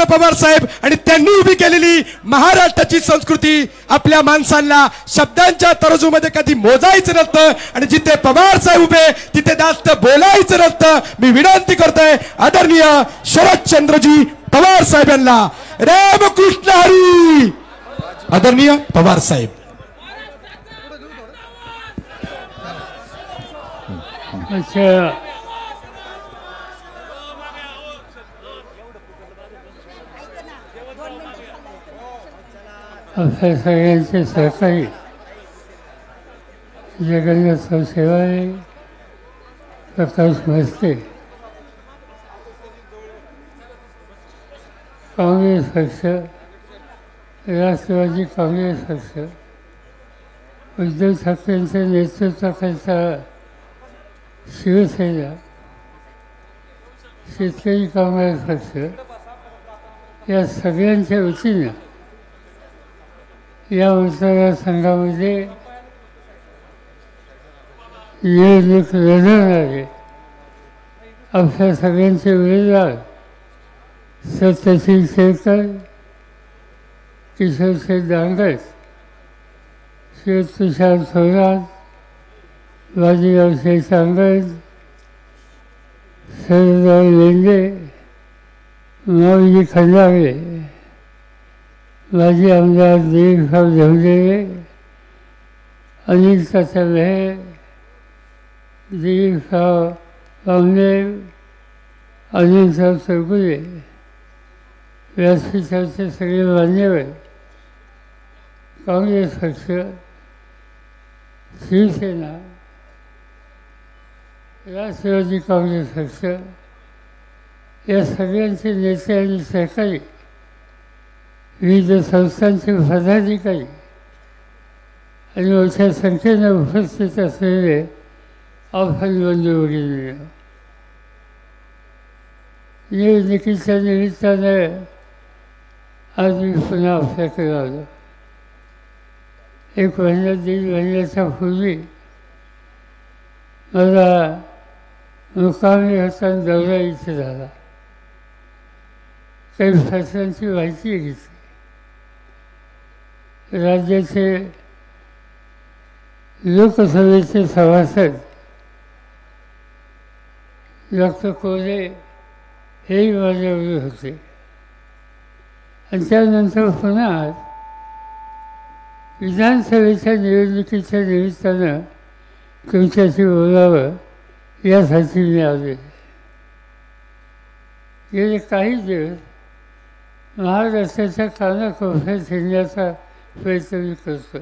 पवार साहेब आणि त्यांनी उभी केलेली महाराष्ट्राची संस्कृती आपल्या माणसांना शब्दांच्या तराजूमध्ये कधी मोजायचं नसतं आणि जिथे पवार साहेब उभे तिथे जास्त बोलायचं नसतं। मी विनंती करतोय आदरणीय शरदचंद्रजी पवार साहेब यांना, रामकृष्ण हरी। आदरणीय पवार साहेब। अच्छा, आपल्या सगळ्यांचे सहकारी जगन्नाथ सेवाळे, प्रकाश म्हस्के, काँग्रेस पक्ष, राष्ट्रवादी काँग्रेस पक्ष, उद्धव ठाकरेंच्या नेतृत्वाखालचा शिवसेना, शेतकरी कामगार पक्ष या सगळ्यांच्या वतीनं या मतदारसंघामध्ये निवडणूक लढवणारे आपल्या सगळ्यांचे उमेदवार सत्यशील शेरकर, किशोरशेठ दांगट, श्री तुषार थोरात, बाजीराव शेरसांगड, शरदराव लेंडे, माऊली खंडागळे, माजी आमदार दिलीपराव धोंडे, अनिल तात्या मेहर, दिलीपराव पावनेर, अनिलराव चौगुले, व्यासपीठाचे सगळे मान्यवर, काँग्रेस पक्ष, शिवसेना, राष्ट्रवादी काँग्रेस पक्ष या सगळ्यांचे नेते आणि सहकारी, विविध संस्थांचे पदाधिकारी आणि मोठ्या संख्येने उपस्थित असलेले आपण बंधू भगिनींनो, निवडणुकीच्या निमित्ताने आज मी पुन्हा आपल्याकडे आलो। एक महिना दीड महिन्याच्या पूर्वी मला मुक्कामी होताना दौरा इथे झाला, काही फसलांची माहिती घेतली। राज्याचे लोकसभेचे सभासद डॉक्टर कोल्हे हेही माझ्यावर होते आणि त्यानंतर पुन्हा विधानसभेच्या निवडणुकीच्या निमित्तानं तुमच्याशी बोलावं यासाठी मी आले। गेले काही दिवस महाराष्ट्राच्या कानाकोपऱ्यात फिरण्याचा प्रयत्न मी करतो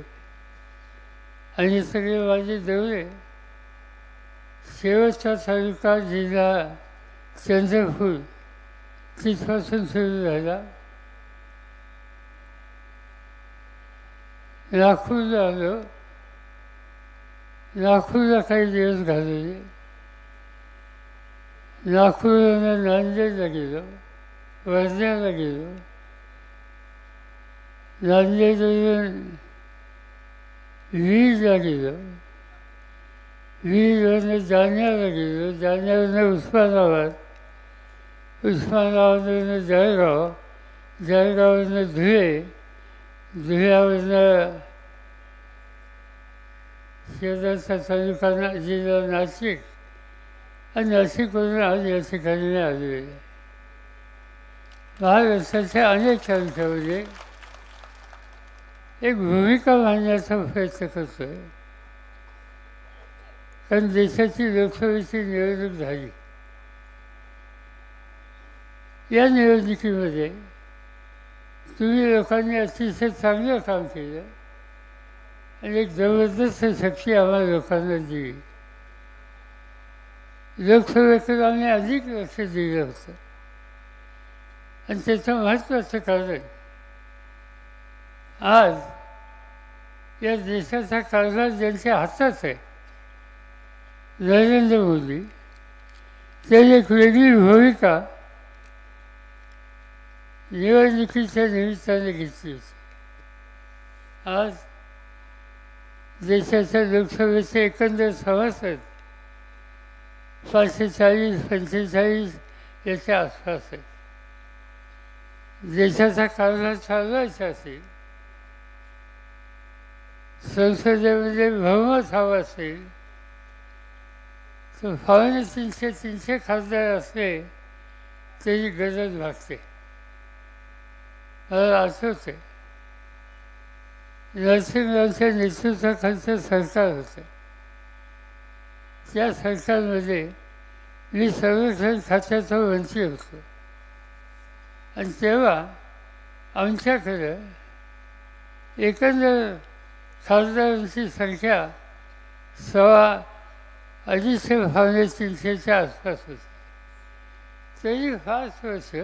आणि सगळे माझे दौरे शेवटचा तालुका जिल्हा चंद्रपूर तिथपासून सुरू झाला। नागपूरला आलो, नागपूरला काही दिवस घालवले, नागपूरला नांदेडला गेलो, वर्ध्याला गेलो, नांदेडवरून वीरला गेलो, वीरवरून जालन्याला गेलो, जालन्यावरून उस्मानाबाद, उस्मानाबादवरून जळगाव, जळगाववरून धुळे, धुळ्यावरून शेजारचा तालुका जिल्हा नाशिक आणि नाशिकवरून आज या ठिकाणी मी आलेलो आहे। महाराष्ट्राच्या अनेक अंशामध्ये एक भूमिका मांडण्याचा प्रयत्न करतो आहे, कारण देशाची लोकसभेची निवडणूक झाली। या निवडणुकीमध्ये तुम्ही लोकांनी अतिशय चांगलं काम केलं आणि एक जबरदस्त शक्ती आम्हाला लोकांना दिली। लोकसभेकडे आम्ही अधिक लक्ष दिलं होतं आणि त्याचं महत्त्वाचं कारण आज या देशाचा कारभार ज्यांच्या हातात आहे, नरेंद्र मोदी, त्यांनी एक वेगळी भूमिका निवडणुकीच्या निमित्ताने घेतली होती। आज देशाच्या लोकसभेचे एकंदर सभासद 540-45 याच्या आसपास आहेत देशाचा कारभार चालवायचा असेल, संसदेमध्ये बहुमत हवं असेल, तर 300 खासदार असले त्याची गरज भागते. मला आठवते नरसिंहरावांच्या नेतृत्वाखालचं सरकार होतं. त्या सरकारमध्ये मी संरक्षण खात्याचा मंत्री होतो आणि तेव्हा आमच्याकडं एकंदर खासदारांची संख्या 250-300च्या आसपास होती. तरी 5 वर्ष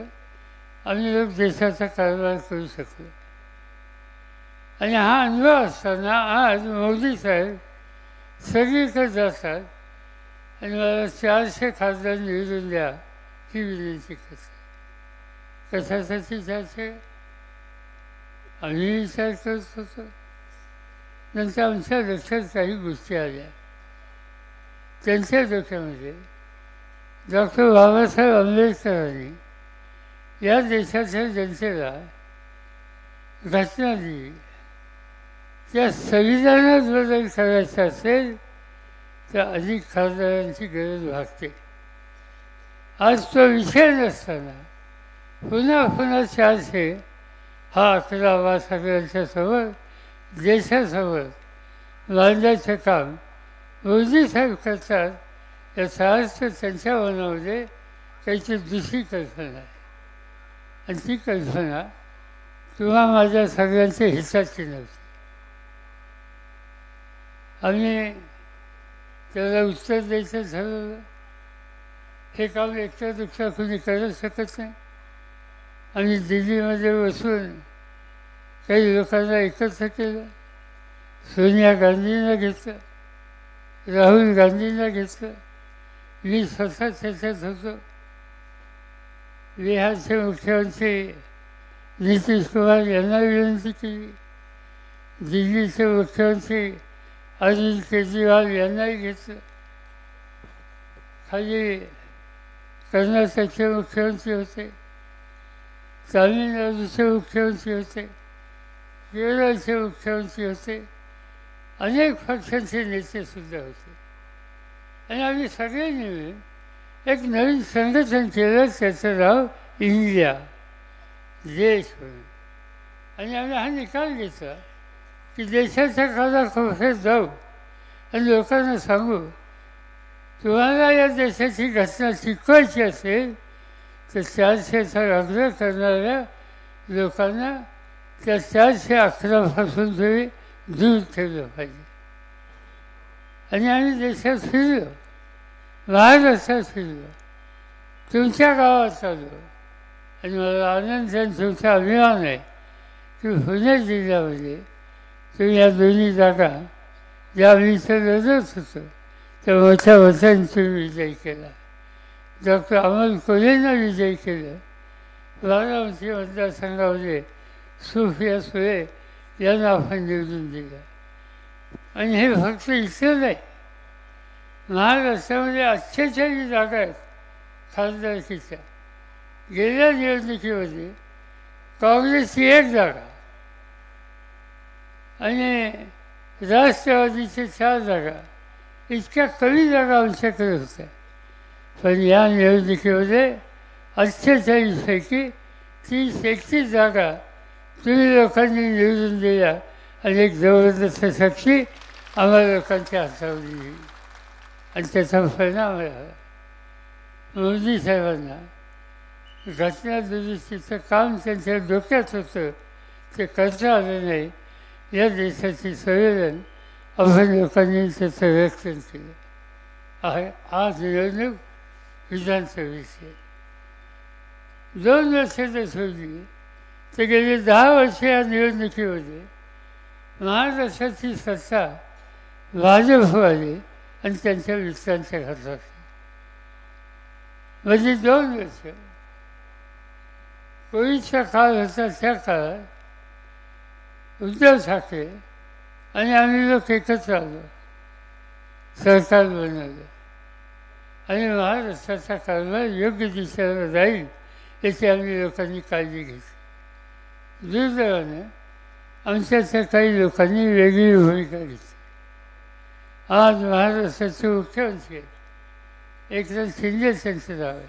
आम्ही लोक देशाचा कारभार करू शकलो. आणि हा अनुभव असताना आज मोदी साहेब सगळीकडे जातात आणि मला 400 खासदार निवडून द्या ही विनंती करतात. कशासाठी 400? आम्ही विचार करत होतो. नंतर आमच्या लक्षात काही गोष्टी आल्या. त्यांच्या डोक्यामध्ये डॉक्टर बाबासाहेब आंबेडकरांनी या देशाच्या जनतेला घटना दिली. त्या संविधानात बदल करायचा असेल तर अधिक खासदारांची गरज भागते. आज तो विषय नसताना पुन्हा 400 हा आकडा आम्हा सगळ्यांच्या समोर देशासमोर मांडण्याचं काम मोदी साहेब करतात. याचा अर्थ त्यांच्या मनामध्ये काहीतरी दुसरी कल्पना आहे आणि ती कल्पना तुम्हा माझ्या सगळ्यांच्या हिताची नव्हती. आम्ही त्याला उत्तर द्यायचं ठरवलं. हे काम एकटा दुसरा कुणी करू शकत नाही. आम्ही दिल्लीमध्ये बसून काही लोकांना एकत्र केलं. सोनिया गांधींना घेतलं, राहुल गांधींना घेतलं. मी स्वतः त्याच्यात होतो. बिहारचे मुख्यमंत्री नितीश कुमार यांना विनंती केली. दिल्लीचे मुख्यमंत्री अरविंद केजरीवाल यांनाही घेतलं. खाली कर्नाटकचे मुख्यमंत्री होते, तामिळनाडूचे मुख्यमंत्री होते, केरळचे मुख्यमंत्री होते, अनेक पक्षांचे नेतेसुद्धा होते. आणि आम्ही सगळ्यांनी मिळून एक नवीन संघटन केलं. त्याचं नाव इंडिया, देश म्हणून. आणि आम्ही हा निकाल घेतला की देशाच्या कानाकोपऱ्यात जाऊ आणि लोकांना सांगू, तुम्हाला या देशाची घटना शिकवायची असेल तर 400चा आग्रह करणाऱ्या लोकांना त्या 411पासून तुम्ही दूर ठेवलं पाहिजे. आणि आम्ही देशात फिरलो, महाराष्ट्रात फिरलो, तुमच्या गावात आलो. आणि मला आनंद आणि तुमचा अभिमान आहे की पुणे जिल्ह्यामध्ये तुम्ही या दोन्ही जागा ज्या आम्ही इथं लढत होतो त्या मोठ्या मतांनी तुम्ही विजयी केला. डॉक्टर अमोल कोल्हेंना विजयी केलं. बारामती मतदारसंघामध्ये सुप्रिया सुळे यांना आपण निवडून दिलं. आणि हे फक्त इथं नाही, महाराष्ट्रामध्ये 48 जागा आहेत खासदारकीच्या. गेल्या निवडणुकीमध्ये काँग्रेसची 1 जागा आणि राष्ट्रवादीचे 4 जागा, इतक्या कमी जागा आमच्याकडे होत्या. पण या निवडणुकीमध्ये 48 पैकी 30-31 जागा तुम्ही लोकांनी निवडून दिल्या आणि एक जबरदस्त शक्ती आम्हाला लोकांच्या हातावर दिली. आणि त्याचा परिणाम झाला. मोदी साहेबांना घटना दुरुस्तीचं काम त्यांच्या डोक्यात होतं, ते करता आलं नाही. या देशाची संवेदन आपण लोकांनी त्याचं व्यक्त केलं आहे. आज निवडणूक विधानसभेची आहे. 2 वर्ष तर सोडली तर गेली 10 वर्ष या निवडणुकीमध्ये महाराष्ट्राची सत्ता भाजपवाली आणि त्यांच्या मित्रांच्या हातात. म्हणजे 2 वर्ष कोविडचा काळ होता. त्या काळात उद्धव ठाकरे आणि आम्ही लोक एकत्र आलो, सरकार बनवलं आणि महाराष्ट्राचा कारभार योग्य दिशेला जाईल याची आम्ही लोकांनी काळजी घेतली. दुर्दैवाने आमच्यातल्या काही लोकांनी वेगळी भूमिका घेतली. आज महाराष्ट्राचे मुख्यमंत्री आहेत, एकनाथ शिंदे त्यांचं नाव आहे.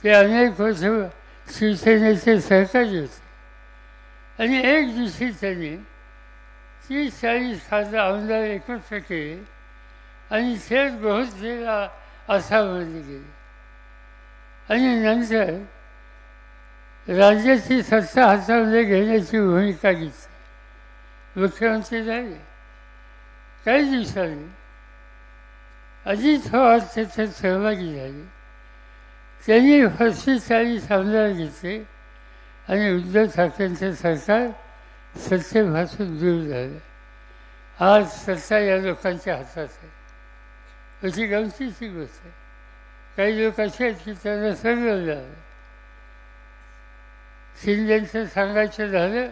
ते अनेक वर्ष शिवसेनेचे सहकारी होते आणि एक दिवशी त्यांनी 30-40 खासदार आमदार एकत्र केले आणि थेट बहुतेला आसाममध्ये गेले आणि नंतर राज्याची सत्ता हातामध्ये घेण्याची भूमिका घेतली. मुख्यमंत्री झाले. काही दिवसांनी अजित पवार त्याच्यात सहभागी झाले. त्यांनी 35-40 आमदार घेतले आणि उद्धव ठाकरेंचं सरकार सत्तेपासून दूर झालं. आज सत्ता या लोकांच्या हातात आहे. अशी गमतीची गोष्ट आहे. काही लोक असे आहेत की त्यांना सगळं झालं. शिंदेचं सांगायचं झालं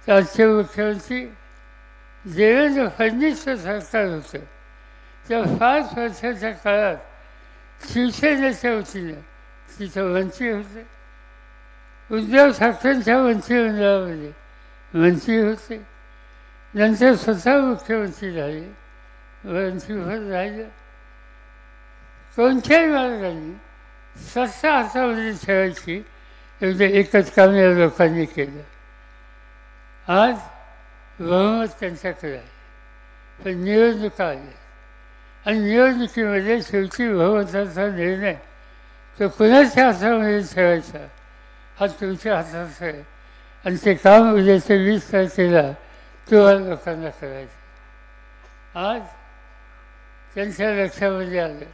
तर आजचे मुख्यमंत्री देवेंद्र फडणवीसचं सरकार होतं त्या 5 वर्षाच्या काळात शिवसेनेच्या वतीनं तिथं मंत्री होते. उद्धव ठाकरेंच्या मंत्रिमंडळामध्ये मंत्री होते. नंतर स्वतः मुख्यमंत्री झाले. मंत्रीपद राहिलं. कोणत्याही मार्गाने सत्ता हातामध्ये ठेवायची एवढं एकच काम या लोकांनी केलं. आज बहुमत त्यांच्याकडे आहे. पण निवडणुका आल्या आणि निवडणुकीमध्ये शेवटी बहुमताचा निर्णय तो कुणाच्या हातामध्ये ठेवायचा हा तुमच्या हातात आहे आणि ते काम उद्याच्या 20 तारखेला तुम्हाला लोकांना करायचं. आज त्यांच्या लक्षामध्ये आलं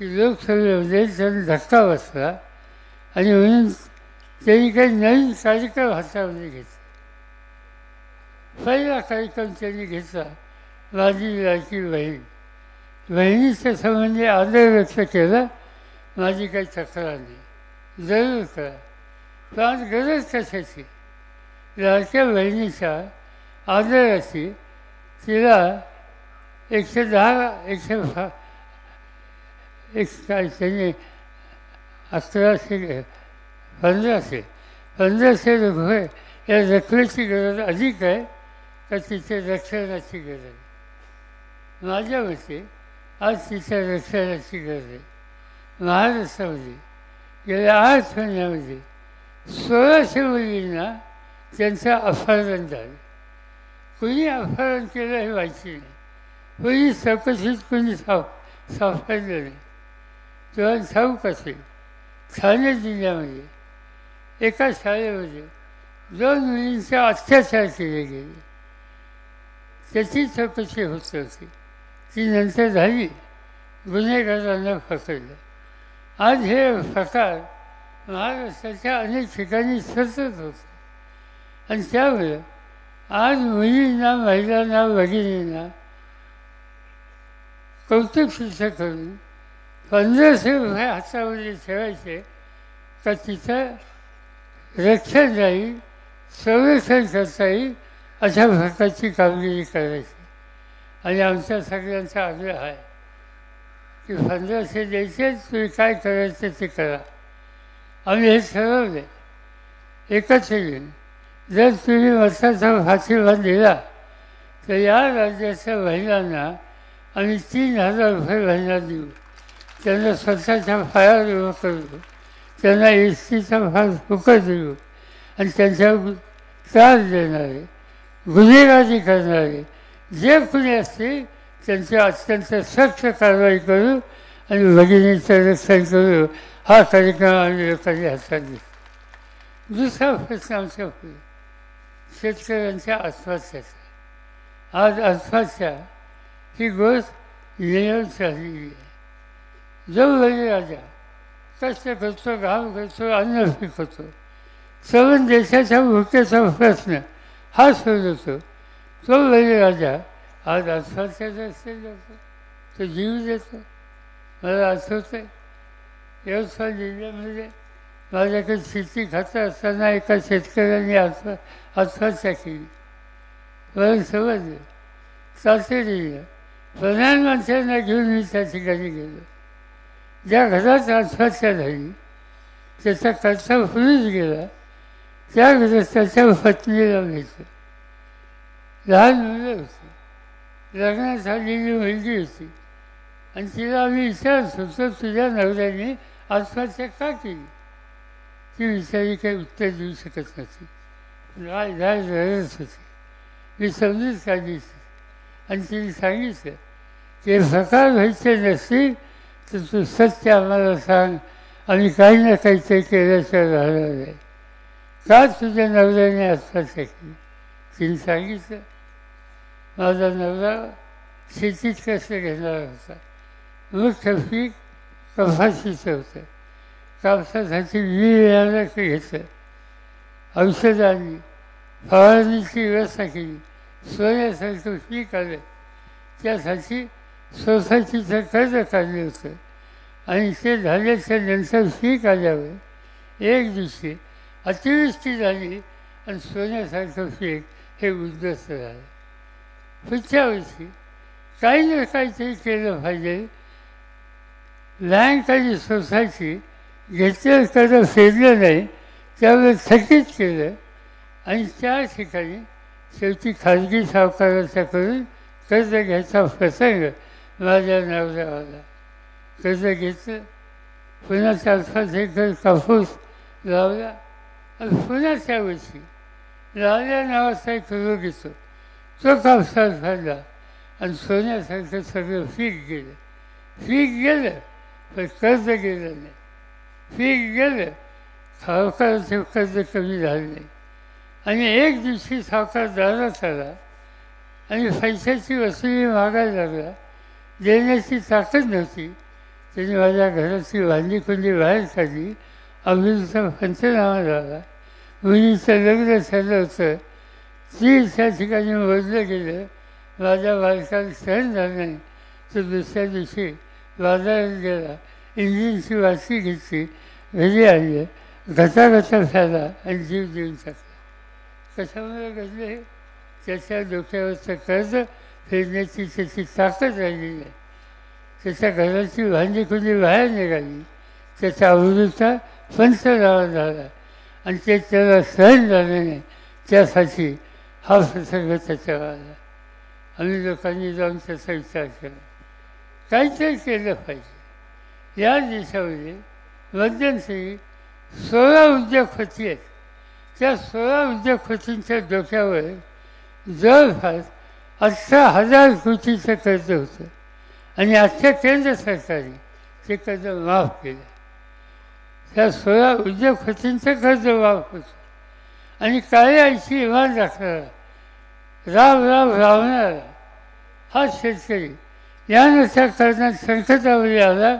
की लोकसभेमध्ये त्यांना धक्का बसला आणि म्हणून त्यांनी काही नवीन कार्यक्रम हातामध्ये घेतला. पहिला कार्यक्रम त्यांनी घेतला माझी लाडकी बहीण. बहिणीच्या संबंधी आदर व्यक्त केला. माझी काही तक्रार नाही, जरूर करा. पण आज गरज कशाची? लाडक्या बहिणीच्या आदराची तिला 110 काय त्यांनी 1500 रुपये या रकमेची गरज अधिक आहे का तिच्या रक्षणाची गरज आहे? माझ्या मते आज तिच्या रक्षणाची गरज आहे. महाराष्ट्रामध्ये गेल्या 8 महिन्यामध्ये 1600 मुलींना त्यांचं अपहरण झालं. कुणी अपहरण केलं हे माहिती नाही. कुणी चौकशीत कुणी सापडलं नाही. तेव्हा ठाऊक असेल ठाणे जिल्ह्यामध्ये एका शाळेमध्ये 2 मुलींचे अत्याचार केले गेले. त्याची चौकशी होत होती. ती नंतर झाली. गुन्हेगारांना पकडलं. आज हे प्रकार महाराष्ट्राच्या अनेक ठिकाणी सतत होतं आणि त्यामुळे आज मुलींना, महिलांना, भगिनींना कौतुक शिक्षा करून 1500 रुपये हातामध्ये ठेवायचे का तिथं रक्षण राहील, संरक्षण करता येईल अशा प्रकारची कामगिरी करायची. आणि आमच्या सगळ्यांचा आग्रह आहे की 1500 द्यायचेच, तुम्ही काय करायचं ते करा. आम्ही हे ठरवले एकच येईल. जर तुम्ही वर्षाचा फाशीभाग दिला तर या राज्याच्या महिलांना आम्ही 3000 रुपये महिना देऊ. त्यांना स्वतःच्या पायावर उभं करू. त्यांना एसटीचा भाग फुकट देऊ आणि त्यांच्यावर त्रास देणारे, गुन्हेगारी करणारे जे कुणी असतील त्यांची अत्यंत सक्त कारवाई करू आणि भगिनीचं रक्षण करू. हा कार्यक्रम आम्ही लोकांनी हातात घेतला. दुसरा प्रश्न आमच्या पुढे शेतकऱ्यांच्या आत्महत्याचा. आज आत्महत्या ही गोष्ट नियम झालेली आहे. जो बळीराजा कष्ट करतो, घाम करतो, अन्न पिकवतो, सर्व देशाच्या भुकेचा प्रश्न हा सोडवतो, तो बळीराजा आज आत्महत्याचा रस्ते जातो, तो जीव देतो. मला आठवतं यवतमाळ जिल्ह्यामध्ये माझ्याकडे शेती खातं असताना एका शेतकऱ्याने आत्महत्या केली. मला समजलं. तातडीनं प्रधानमंत्र्यांना घेऊन मी त्या ठिकाणी गेलो. ज्या घरात आत्महत्या झाली त्याचा खर्च होऊनच गेला त्या ग्रस्ताच्या पत्नीला भेटलं. लहान मुलं होती, लग्नात झालेली मुलगी होती आणि तिला आम्ही विचारत होतो तुझ्या नवऱ्याने आत्महत्या का केली. ती विचारी काही उत्तर देऊ शकत नव्हती. लाज रडत होती. मी समजून सांगितलं आणि तिने सांगितलं की प्रकार व्हायचे नसतील तर तू सत्य आम्हाला सांग, आम्ही काही ना काहीतरी केल्याशिवाय राहणार नाही. का तुझ्या नवऱ्याने आत्महत्या केली. तिने सांगितलं माझा नवरा शेतीत कसं घेणार होता. मुख्य पीक कपाशीचं होतं. कापसासाठी बियाणं घेतलं, औषधांनी फवारणीची व्यवस्था केली. सोन्यासारखं पीक आलं. त्यासाठी सोसायटीचं कर्ज काढलं होतं आणि ते झाल्याच्या नंतर पीक आल्यावर एक दिवशी अतिवृष्टी झाली आणि सोन्यासारखं पीक हे उद्ध्वस्त झालं. पुढच्या वर्षी काही ना काहीतरी केलं पाहिजे. बँक सोसायटी घेतलेलं कर्ज फेडलं नाही, त्यावेळेस थकीत केलं आणि त्या ठिकाणी शेवटी खाजगी सावकाराच्याकडून कर्ज घ्यायचा प्रसंग माझ्या नवऱ्याला. कर्ज घेतलं, पुन्हा 4-5 एकर कापूस लावला आणि पुन्हा त्या वर्षी लावल्या नावाचा एक रोग येतो. तो कापसात झाला आणि सोन्यासारखं सगळं पीक गेलं. पीक गेलं पण कर्ज गेलं नाही. पीक गेलं, सावकाराचे कर्ज कमी झालं नाही. आणि एक दिवशी सावकार दारात आला आणि पैशाची वसुली मागायला लागला. देण्याची ताकद नव्हती. त्याने माझ्या घराची वांदी कुंडी बाहेर काढली. अमृतचा पंचनामा झाला. मुलीचं लग्न झालं होतं. ती त्या ठिकाणी मोजलं गेलं. माझ्या बालकाला सहन झालं नाही. तो दुसऱ्या दिवशी बाजारात गेला, इंजिनची वाची घेतली, घरी आणलं, घटाघटा झाला आणि जीव देऊन टाकला. कशामुळे घडलं हे? त्याच्या डोक्यावरचं कर्ज फेडण्याची त्याची ताकद राहिली नाही. त्याच्या घराची भांडी खुली बाहेर निघाली. त्याच्या अमृता पंचनामा झाला आणि ते त्याला सहन झालं नाही. त्यासाठी हा प्रसंग त्याच्यावर आला. आम्ही लोकांनी जाऊन त्याचा विचार केला, काहीतरी केलं पाहिजे. या देशामध्ये मध्यंतरी 16 उद्योगपती आहेत. त्या 16 उद्योगपतींच्या डोक्यावर जवळपास 18,000 कोटीचं कर्ज होतं आणि आजच्या केंद्र सरकारने ते कर्ज माफ केलं. त्या 16 उद्योगपतींचं कर्ज माफ होतं आणि काळ्या आईची इमान राखणारा, राबणारा हा शेतकरी यानं त्या कर्जात संकटावर आला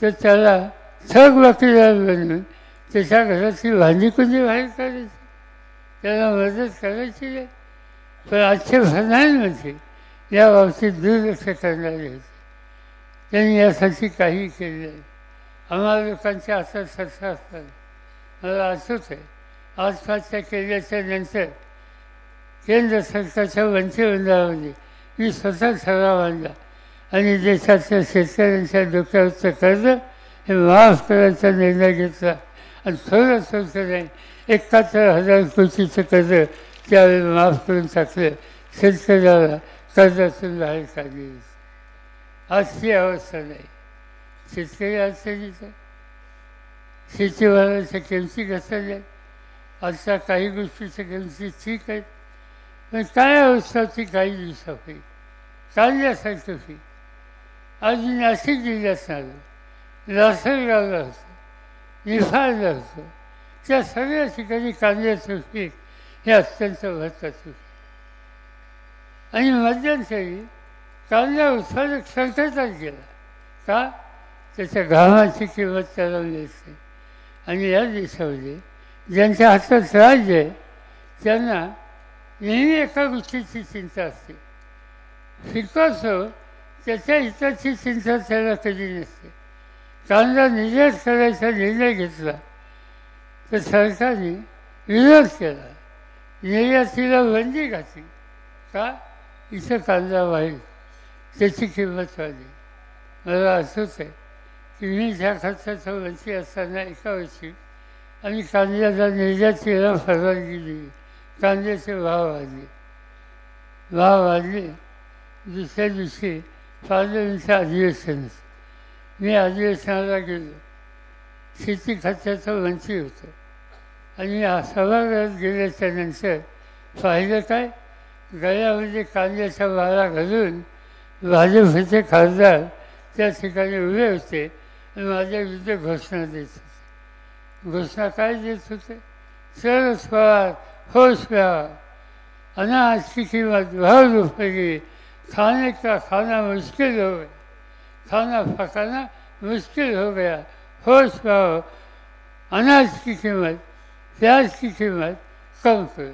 तर त्याला ठग वकिलात बनवून त्याच्या घराची भांडी कुंडी बाहेर काढायची, त्याला मदत करायची नाही. पण आजचे प्रधानमंत्री या बाबतीत दुर्लक्ष करणारे होते. त्यांनी यासाठी काही केलं नाही. आम्हाला लोकांच्या हातात सत्ता असताना मला आठवत आहे, आत्महत्या केल्याच्या नंतर केंद्र सरकारच्या मंत्रिमंडळामध्ये मी स्वतः ठराव आणला आणि देशातल्या शेतकऱ्यांच्या डोक्यावरचं कर्ज हे माफ करायचा निर्णय घेतला आणि थोडं नाही 71,000 कोटीचं कर्ज त्यावेळी माफ करून टाकलं. शेतकऱ्याला कर्जातून बाहेर काढली. आज ती अवस्था नाही. शेतकरी अडचणीचा, शेतीमालाच्या किमती घसरल्या. आजच्या काही गोष्टीच्या किमती ठीक आहेत, पण काय अवस्था होती काही दिवसापूर्वी. कांद्यासारखं पीक आज मी नाशिक जिल्ह्यात आलो, लासलगावला होतो, निफाडला होतो. त्या सगळ्या ठिकाणी कांद्याचं पीक हे अत्यंत महत्त्वाचं. आणि मध्यंतरी कांदा उत्पादक संकटात गेला. का? त्याच्या घामाची किंमत त्याला मिळते. आणि या देशामध्ये ज्यांच्या हातात राज्य आहे त्यांना नेहमी एका गोष्टीची चिंता असते. पिकासो त्याच्या हिताची चिंता त्याला कधी नसते. कांदा निर्यात करायचा निर्णय घेतला तर सरकारने विरोध केला, निर्यातीला बंदी घातली. का? इथं कांदा वाढेल, त्याची किंमत वाढली. मला आठवत आहे की मी ज्या खर्चाचा मंत्री असताना एका वर्षी आणि कांद्याचा निर्यात केला, परवानगी दिली. कांद्याचे भाव वाढले. दुसऱ्या दिवशी पार्लमेंटचं अधिवेशन. मी अधिवेशनाला गेलो. शेती खात्याचं मंत्री होतं आणि सभागृहात गेल्याच्या नंतर पाहिलं काय, गळ्यामध्ये कांद्याचा माळा घालून भाजपचे खासदार त्या ठिकाणी उभे होते आणि माझ्या विरुद्ध घोषणा देत होते. घोषणा काय देत होते? शरद पवार होश में आओ, अनाज की कीमत बहुत रुपये की, खाने का खाना मुश्किल हो गया, खाना पकाना मुश्किल हो गया, होश में आओ, अनाज की कीमत, प्याज की कीमत कम करो.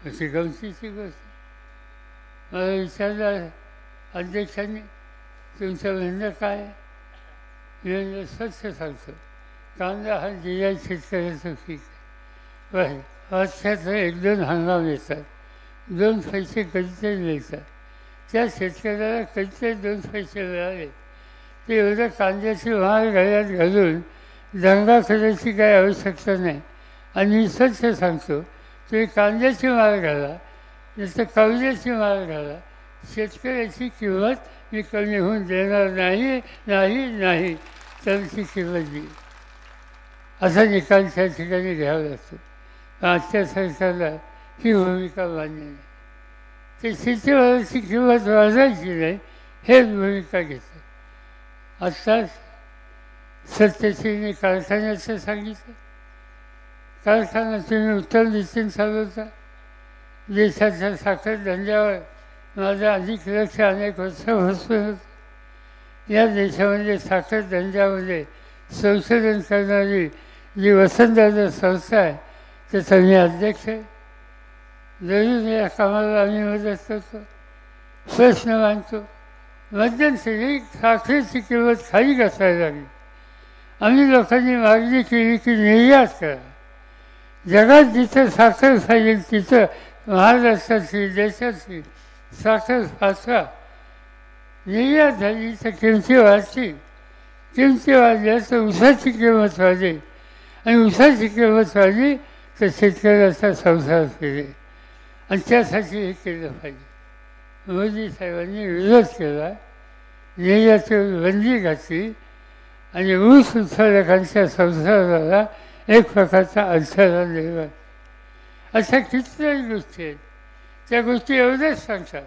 अशी गमतीची गोष्ट. मला विचारलं अध्यक्षांनी, तुमचं म्हणणं काय? मी म्हणलं स्वच्छ सांगतो, कांदा हा जिल्ह्यात शेतकऱ्याचं पीक आहे. वर्षाचं 1-2 हंगाम येतात, 2 पैसे कधीतरी मिळतात. त्या शेतकऱ्याला कधीतरी 2 पैसे मिळाले ते एवढं कांद्याची माळ गळ्यात घालून दंगा करायची काही आवश्यकता नाही. आणि मी स्वच्छ सांगतो, तुम्ही कांद्याची माळ घाला, जसं कवल्याची माळ घाला, शेतकऱ्याची किंमत मी कमी होऊन देणार नाही नाही नाही त्यांची किंमत देईल. असा निकाल त्या ठिकाणी घ्यावा लागतो. आजच्या सरकारला ही भूमिका मान्य नाही. ते शेतीमालाची किंमत वाढवायची नाही हेच भूमिका घेतात. आत्ताच सत्यशीलने कारखान्याचं सांगितलं. कारखाना तुम्ही उत्तम रीतीने चालवता. देशाच्या साखर धंद्यावर माझं अधिक लक्ष अनेक वर्षापासून होतं. या देशामध्ये साखर धंद्यामध्ये संशोधन करणारी जी वसंतदादा संस्था आहे त्याचा मी अध्यक्ष आहे. जरूर या कामाला आम्ही मदत करतो. प्रश्न मानतो, मध्यंतरी साखरेची किंमत खाली घसायला लागली. आम्ही लोकांनी मागणी केली की निर्यात करा. जगात जिथं साखर पाहिजे तिथं महाराष्ट्राची देशाची साखर पाठवा. निर्यात झाली तर किमती वाढतील. किमती वाढल्या तर ऊसाची किंमत वाढेल आणि ऊसाची किंमत वाढली तर शेतकऱ्याचा संसार फिरेल. आणि त्यासाठी हे केलं पाहिजे. मोदी साहेबांनी विरोध केला, निर्यातीवर बंदी घातली आणि ऊस उत्पादकांच्या संसाराला एक प्रकारचा अडथळा निर्माण. अशा कितीतरी गोष्टी आहेत. त्या गोष्टी एवढंच सांगतात,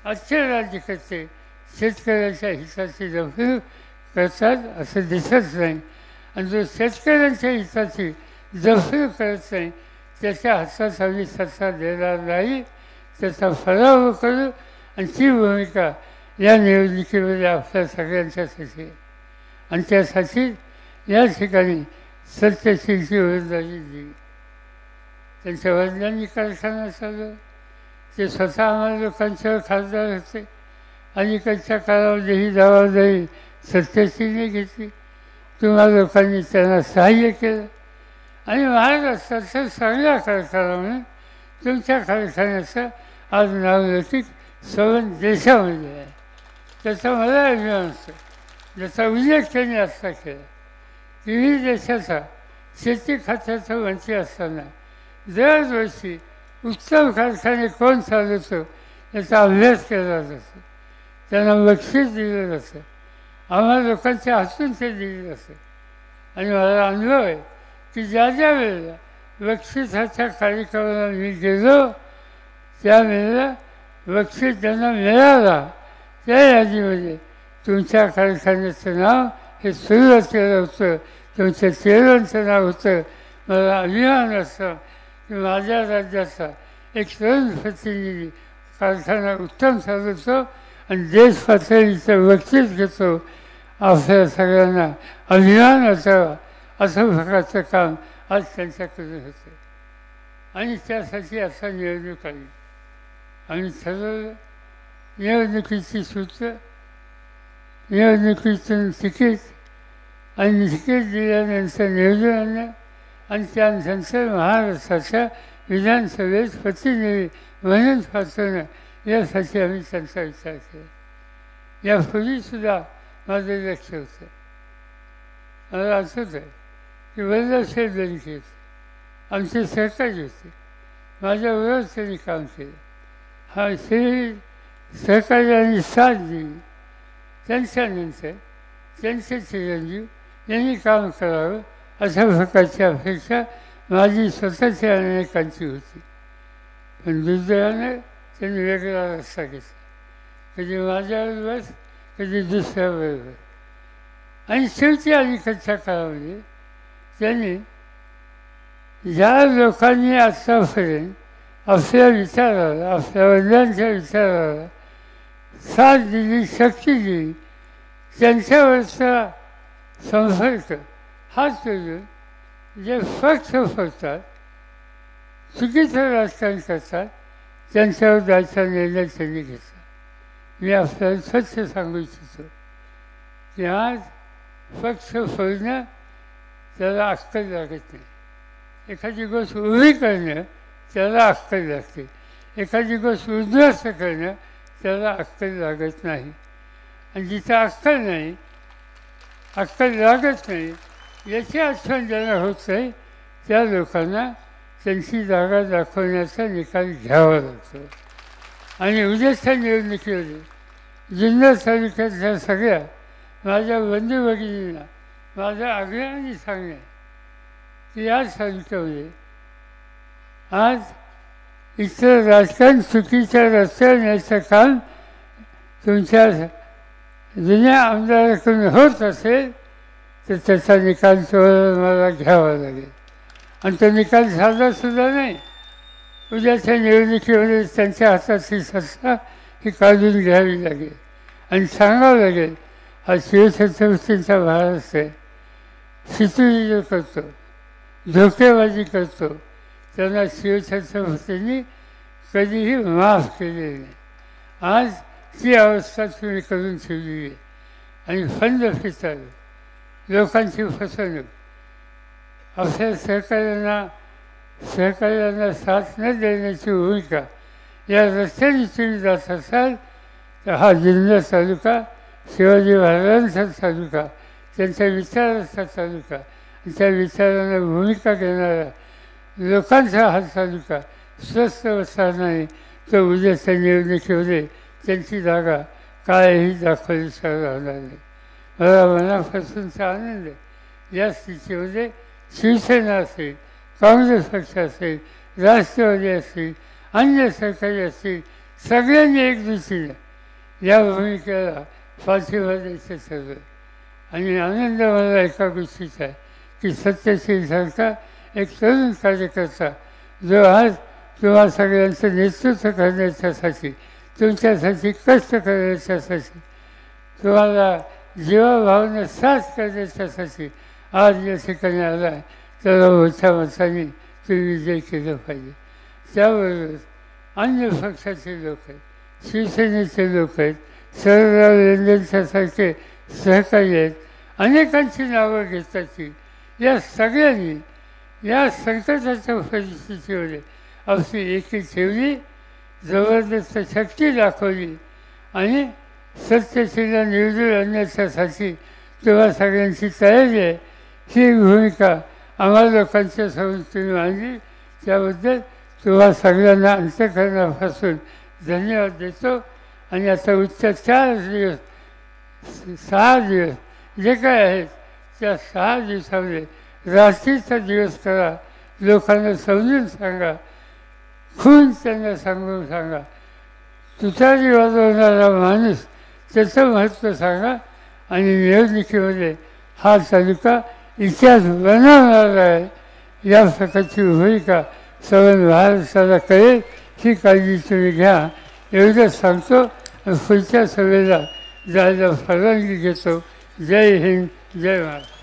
आजचे राज्यकर्ते शेतकऱ्याच्या हिताची जपणूक करतात असं दिसत नाही. आणि जो शेतकऱ्यांच्या हिताची जपणूक करत नाही त्याच्या हातात आम्ही सत्ता देणार नाही. त्याचा पराभव करू आणि ती भूमिका या निवडणुकीमध्ये आपल्या सगळ्यांच्यासाठी आहे. आणि त्यासाठी या ठिकाणी सत्यशीलची उमेदवारी दिली. त्यांच्या वडिलांनी कारखाना चालवला. ते स्वतः आम्हाला लोकांच्यावर खासदार होते. अलीकडच्या काळामध्ये ही जबाबदारी सत्यशीलने घेतली. तुम्हा लोकांनी त्यांना सहाय्य केलं आणि महाराष्ट्राचा चांगला कारखाना म्हणून तुमच्या कारखान्याचं आज नावलौकिक संबंध देशामध्ये आहे. त्याचा मला अभिमान असतो. ज्याचा उल्लेख त्यांनी आत्ता केला. तिन्ही देशाचा शेती खात्याचा मंत्री असताना दरवर्षी उत्तम कारखाने कोण चालवतो याचा अभ्यास केला जातो. त्यांना बक्षीस दिलं जातं. आम्हाला लोकांच्या हातून ते दिलं जातं. आणि मला अनुभव आहे की ज्या ज्या वेळेला बक्षिसाच्या कार्यक्रमाला मी गेलो त्यावेळेला बक्षीस त्यांना मिळाला त्या यादीमध्ये तुमच्या कारखान्याचं नाव हे सुरुवातीला होतं, तुमच्या चेअरमनचं नाव होतं. मला अभिमान असतो की माझ्या राज्याचा एक तरुण प्रतिनिधी कारखाना उत्तम चालवतो आणि देश पातळीचं बक्षीस घेतो. आपल्या सगळ्यांना अभिमान असावा असं प्रकारचं काम आज त्यांच्याकडे होतं. आणि त्यासाठी आता निवडणूक आली. आम्ही ठरवलं निवडणुकीची सूत्र, निवडणुकीतून तिकीट आणि तिकीट दिल्यानंतर निवडून आणलं आणि त्यानंतर महाराष्ट्राच्या विधानसभेत प्रतिनिधी म्हणून पाठवणं यासाठी आम्ही त्यांचा विचार केला. यापूर्वीसुद्धा माझं लक्ष होतं. मला आठवत आहे की वल्लभशेठ बेनके आमचे सहकारी होते, माझ्या विरोधात त्यांनी काम केलं. हा श्री सहकार्याने साथ दिली. त्यांच्यानंतर त्यांचे चिरंजीव यांनी काम करावं अशा प्रकारची अपेक्षा माझी स्वतःच्या अनेकांची होती. पण दुर्दैवाने त्यांनी वेगळा रस्ता घेतला. कधी माझ्याबरोबर, कधी दुसऱ्याबरोबर. आणि शेवटी अलीकडच्या काळामध्ये त्यांनी ज्या लोकांनी आत्तापर्यंत आपल्या विचाराला, आपल्या वडिलांच्या विचाराला साथ दिली, शक्ती दिली, त्यांच्यावरचा संपर्क हात सोडून जे फक्त फोडतात, चुकीचं राजकारण करतात, त्यांच्यावर जायचा निर्णय त्यांनी घेतला. मी आपल्याला स्वच्छ सांगू इच्छितो की आज पक्ष फोडणं त्याला अक्कल लागत नाही. एखादी गोष्ट उभी करणं त्याला अक्कल लागते. एखादी गोष्ट उद्ध्वस्त करणं त्याला अक्कल लागत नाही. आणि जिथं अक्कल नाही, अक्कल लागत नाही, याची आठवण ज्यांना होत नाही त्या लोकांना त्यांची जागा दाखवण्याचा निकाल घ्यावा लागतो. आणि उद्याच्या निवडणुकीमध्ये जुन्नर तालुक्यातल्या सगळ्या माझ्या बंधू भगिनींना माझ्या आग्रहाने सांगणे की या तालुक्यामध्ये आज इतर राजकारण चुकीच्या रस्त्यावर न्यायचं काम तुमच्या जुन्या आमदाराकडून होत असेल तर त्याचा निकाल मला घ्यावा लागेल. आणि तो निकाल साधासुद्धा नाही. उद्याच्या निवडणुकीमध्ये त्यांच्या हाताची सत्ता ही काढून घ्यावी लागेल आणि सांगावं लागेल हा शिवछत्रपतींचा महाराष्ट्र आहे. शितुरी जो करतो, धोकेबाजी करतो, त्यांना शिवछत्रपतींनी कधीही माफ केलेली नाही. आज ती अवस्था तुम्ही करून ठेवली आहे. आणि फंड फिरतात, लोकांची फसवणूक, आपल्या सहकार्यांना साथ न देण्याची भूमिका या रस्त्याने तुम्ही जात असाल तर हा जुन्नर तालुका शिवाजी महाराजांचा तालुका, त्यांच्या विचाराचा तालुका, त्या विचारांना भूमिका घेणाऱ्या लोकांचा हा तालुका स्वस्त बसणार नाही. तर उद्याच्या निवडणुकीमध्ये त्यांची जागा कायही दाखवल्याशिवाय राहणार नाही. मला मनापासूनचा आनंद आहे. या स्थितीमध्ये शिवसेना असेल, काँग्रेस पक्ष असेल, राष्ट्रवादी असतील, अन्य सरकारी असतील, सगळ्यांनी एक दृष्टीने या भूमिकेला पाठिंबा द्यायचं ठरवलं. आणि आनंद मला एका गोष्टीचा आहे की सत्यशीलसारखा एक तरुण कार्यकर्ता जो आज तुम्हा सगळ्यांचं नेतृत्व करण्याच्यासाठी, तुमच्यासाठी कष्ट करण्याच्यासाठी, तुम्हाला जीवाभावानं साथ करण्याच्यासाठी आज या ठिकाणी आला आहे, त्याला मोठ्या माणसाने तुम्ही विजय केलं पाहिजे. त्याबरोबर अन्य पक्षाचे लोक आहेत, शिवसेनेचे लोक आहेत, सरदार लेंडेंच्यासारखे सहकारी आहेत, अनेकांची नावं घेताची. या सगळ्यांनी या संकटाच्या परिस्थितीमध्ये आपली एकी ठेवली, जबरदस्त शक्ती दाखवली आणि सत्यशीला निवडून आणण्याच्यासाठी तेव्हा सगळ्यांची तयारी आहे. ही भूमिका आम्हा लोकांच्या समोर तुम्ही मांडली, त्याबद्दल तुम्हा सगळ्यांना अंतःकरणापासून धन्यवाद देतो. आणि आता उच्च 4 दिवस 6 दिवस जे काय आहेत त्या 6 दिवसामध्ये रात्रीचा दिवस करा. लोकांना समजून सांगा, खून त्यांना सांगून सांगा. तुतारी वाजवणारा माणूस त्याचं महत्त्व सांगा. आणि निवडणुकीमध्ये हा तालुका इतिहास बनवणारा आहे या प्रकारची भूमिका सगळं महाराष्ट्राला कळेल ही काळजी तुम्ही घ्या. एवढंच सांगतो आणि पुढच्या सभेला जायला परवानगी घेतो. जय हिंद, जय महाराष्ट्र.